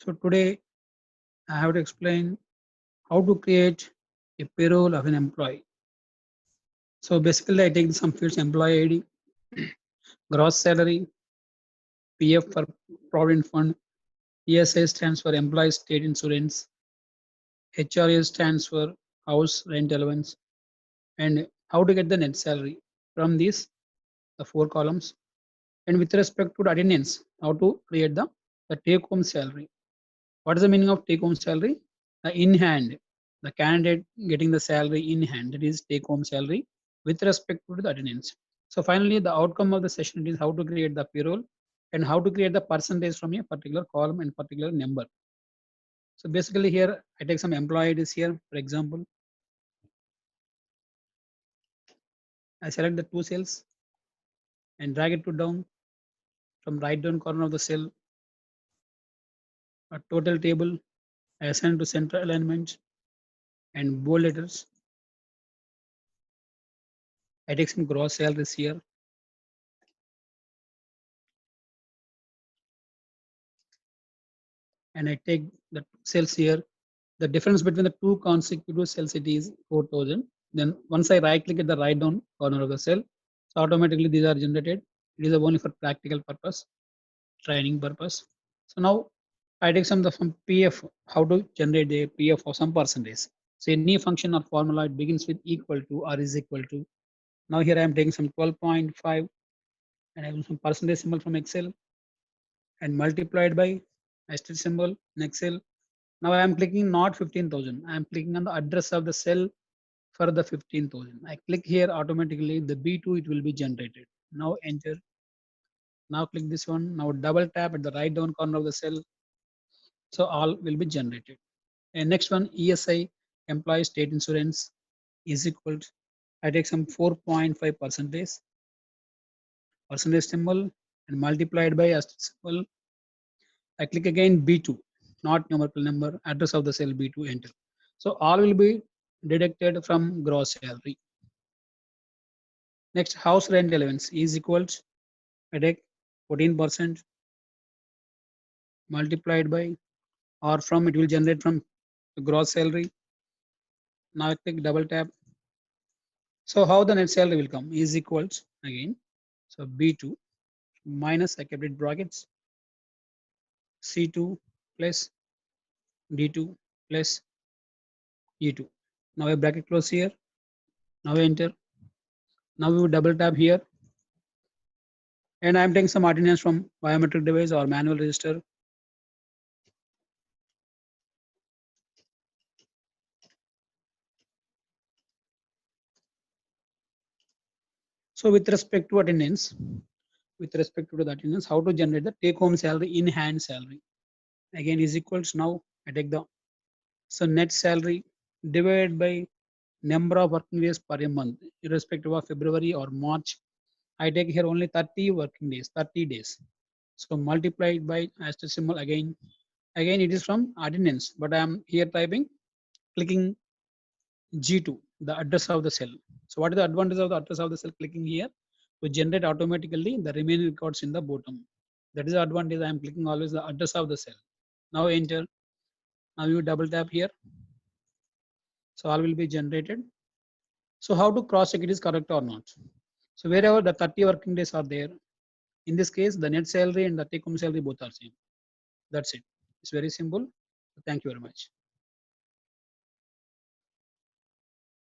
So today I have to explain how to create a payroll of an employee. So basically I take some fields: employee ID, gross salary, PF for provident fund, ESI stands for employee state insurance, HRA stands for house rent allowance, and how to get the net salary from these the four columns. And with respect to the attendance, how to create the take home salary. What is the meaning of take home salary? The in hand, the candidate getting the salary in hand, that is take home salary with respect to the attendance. So finally, the outcome of the session is how to create the payroll and how to create the percentage from a particular column and particular number. So basically here I take some employee IDs here. For example, I select the two cells and drag it to down from right down corner of the cell. A total table I assign to center alignment and bold letters. I take some gross salaries here. And I take the cells here. The difference between the two consecutive cells, it is 4000. Then once I right click at the right down corner of the cell, so automatically these are generated. It is only for practical purpose, training purpose. So now I take some from PF, how to generate the PF of some percentage. So any function or formula, it begins with equal to or is equal to. Now here I am taking some 12.5 and I have some percentage symbol from Excel and multiplied by asterisk symbol in Excel. Now I am clicking not 15,000. I am clicking on the address of the cell for the 15,000. I click here, automatically the B2 it will be generated. Now enter. Now click this one. Now double tap at the right down corner of the cell. So all will be generated. And next one, ESI, employee state insurance, is equal to, I take some 4.5 percentage symbol and multiplied by asterisk symbol. I click again B2, not numerical number, address of the cell B2, enter. So all will be deducted from gross salary. Next, house rent allowance is equal to, I take 14% multiplied by, or from, it will generate from the gross salary. Now I click double tap. So how the net salary will come is equal to, again, so B2 minus, I kept it brackets, C2 plus D2 plus E2. Now I bracket close here. Now I enter. Now we will double tap here. And I'm taking some attendance from biometric device or manual register. So with respect to attendance, how to generate the take home salary in hand salary. Again is equals, now I take the, so net salary divided by number of working days per a month, irrespective of February or March. I take here only 30 working days, 30 days. So multiplied by asterisk symbol again. Again it is from attendance, but I am here typing, clicking G2, the address of the cell. So what is the advantage of the address of the cell? Clicking here to generate automatically the remaining records in the bottom. That is the advantage. I am clicking always the address of the cell. Now enter. Now you double tap here. So all will be generated. So how to cross check it is correct or not? So wherever the 30 working days are there, in this case, the net salary and the take home salary both are same. That's it. It's very simple. Thank you very much.